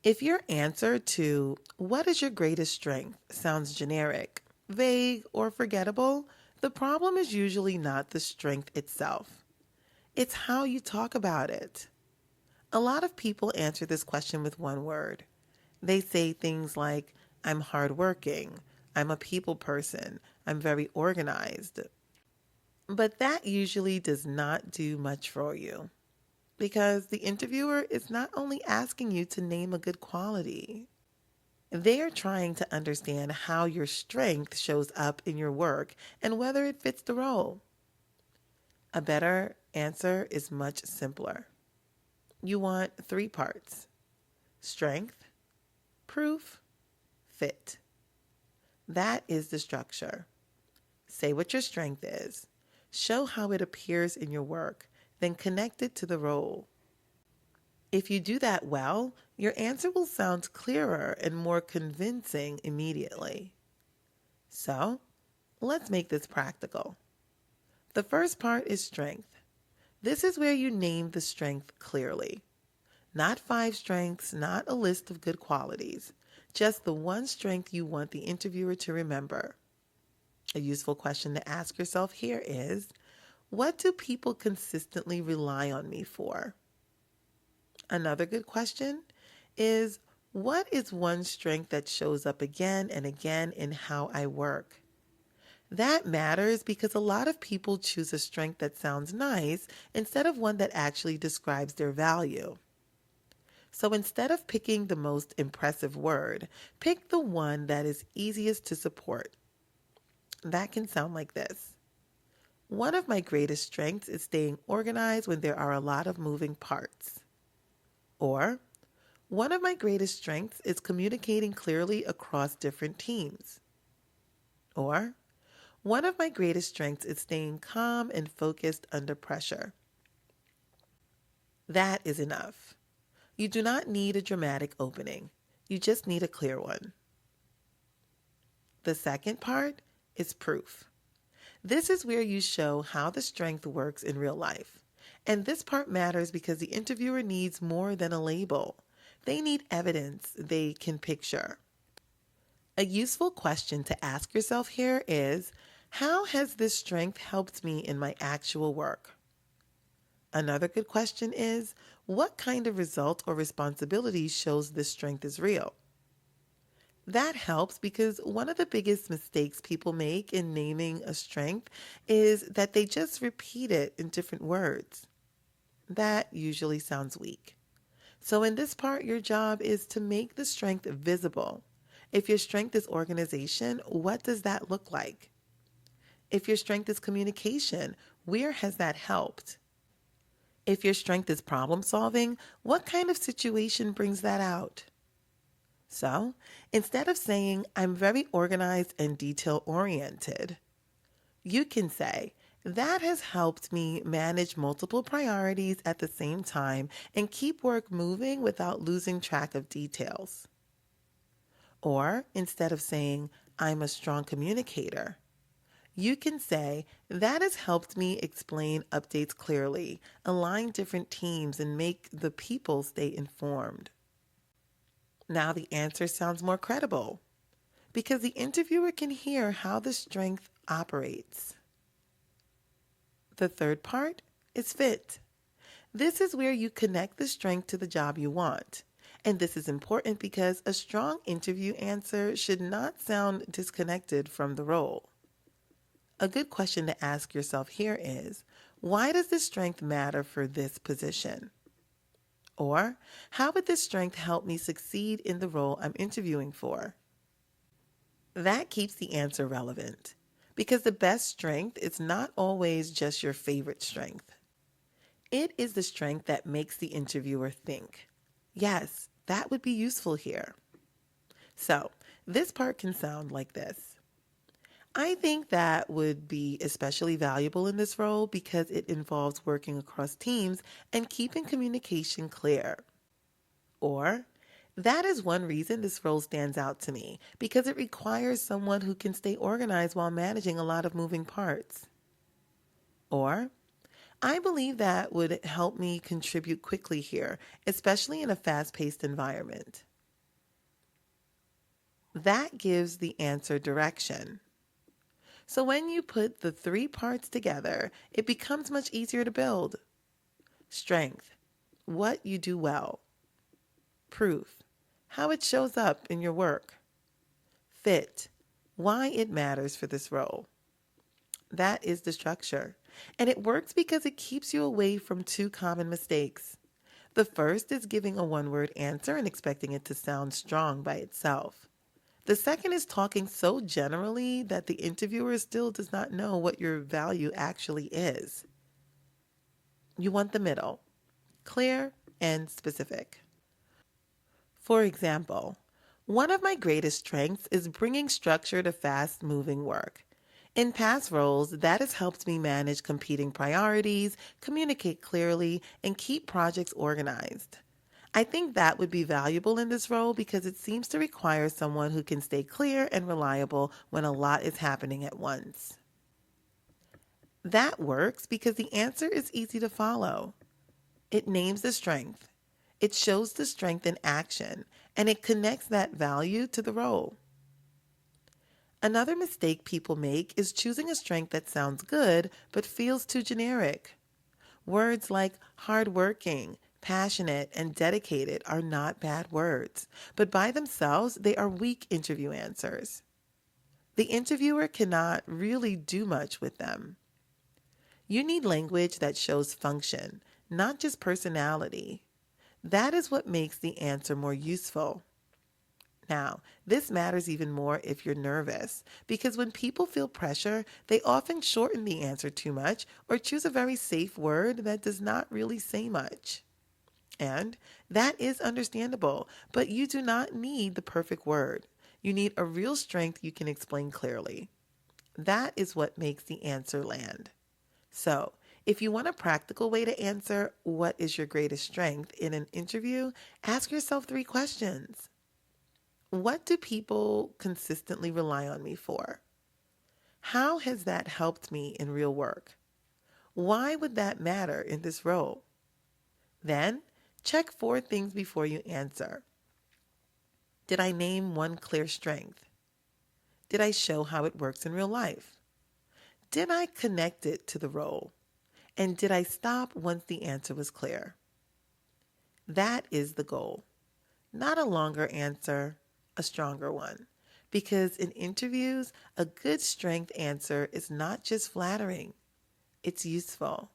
If your answer to "What is your greatest strength?" sounds generic, vague, or forgettable, the problem is usually not the strength itself. It's how you talk about it. A lot of people answer this question with one word. They say things like, "I'm hardworking," "I'm a people person," "I'm very organized." But that usually does not do much for you because the interviewer is not only asking you to name a good quality, they are trying to understand how your strength shows up in your work and whether it fits the role. A better answer is much simpler. You want three parts: strength, proof, fit. That is the structure. Say what your strength is, show how it appears in your work, then connect it to the role. If you do that well, your answer will sound clearer and more convincing immediately. So, let's make this practical. The first part is strength. This is where you name the strength clearly. Not five strengths, not a list of good qualities, just the one strength you want the interviewer to remember. A useful question to ask yourself here is, what do people consistently rely on me for? Another good question is, what is one strength that shows up again and again in how I work? That matters because a lot of people choose a strength that sounds nice instead of one that actually describes their value. So instead of picking the most impressive word, pick the one that is easiest to support. That can sound like this. One of my greatest strengths is staying organized when there are a lot of moving parts. Or, one of my greatest strengths is communicating clearly across different teams. Or, one of my greatest strengths is staying calm and focused under pressure. That is enough. You do not need a dramatic opening. You just need a clear one. The second part is proof. This is where you show how the strength works in real life. And this part matters because the interviewer needs more than a label. They need evidence they can picture. A useful question to ask yourself here is, how has this strength helped me in my actual work? Another good question is, what kind of result or responsibility shows this strength is real? That helps because one of the biggest mistakes people make in naming a strength is that they just repeat it in different words. That usually sounds weak. So in this part, your job is to make the strength visible. If your strength is organization, what does that look like? If your strength is communication, where has that helped? If your strength is problem solving, what kind of situation brings that out? So, instead of saying, "I'm very organized and detail oriented," you can say, "That has helped me manage multiple priorities at the same time and keep work moving without losing track of details." Or instead of saying, "I'm a strong communicator," you can say, "That has helped me explain updates clearly, align different teams, and make the people stay informed." Now the answer sounds more credible because the interviewer can hear how the strength operates. The third part is fit. This is where you connect the strength to the job you want. And this is important because a strong interview answer should not sound disconnected from the role. A good question to ask yourself here is, why does this strength matter for this position? Or, how would this strength help me succeed in the role I'm interviewing for? That keeps the answer relevant because the best strength is not always just your favorite strength. It is the strength that makes the interviewer think, yes, that would be useful here. So, this part can sound like this. I think that would be especially valuable in this role because it involves working across teams and keeping communication clear. Or, that is one reason this role stands out to me because it requires someone who can stay organized while managing a lot of moving parts. Or, I believe that would help me contribute quickly here, especially in a fast-paced environment. That gives the answer direction. So when you put the three parts together, it becomes much easier to build. Strength, what you do well. Proof, how it shows up in your work. Fit, why it matters for this role. That is the structure. And it works because it keeps you away from two common mistakes. The first is giving a one-word answer and expecting it to sound strong by itself. The second is talking so generally that the interviewer still does not know what your value actually is. You want the middle, clear and specific. For example, one of my greatest strengths is bringing structure to fast-moving work. In past roles, that has helped me manage competing priorities, communicate clearly, and keep projects organized. I think that would be valuable in this role because it seems to require someone who can stay clear and reliable when a lot is happening at once. That works because the answer is easy to follow. It names the strength. It shows the strength in action, and it connects that value to the role. Another mistake people make is choosing a strength that sounds good but feels too generic. Words like hardworking, passionate, and dedicated are not bad words, but by themselves, they are weak interview answers. The interviewer cannot really do much with them. You need language that shows function, not just personality. That is what makes the answer more useful. Now, this matters even more if you're nervous, because when people feel pressure, they often shorten the answer too much or choose a very safe word that does not really say much. And that is understandable, but you do not need the perfect word. You need a real strength you can explain clearly. That is what makes the answer land. So, if you want a practical way to answer what is your greatest strength in an interview, ask yourself 3 questions. What do people consistently rely on me for? How has that helped me in real work? Why would that matter in this role? Then, check 4 things before you answer. Did I name one clear strength? Did I show how it works in real life? Did I connect it to the role? And did I stop once the answer was clear? That is the goal. Not a longer answer, a stronger one. Because in interviews, a good strength answer is not just flattering, it's useful.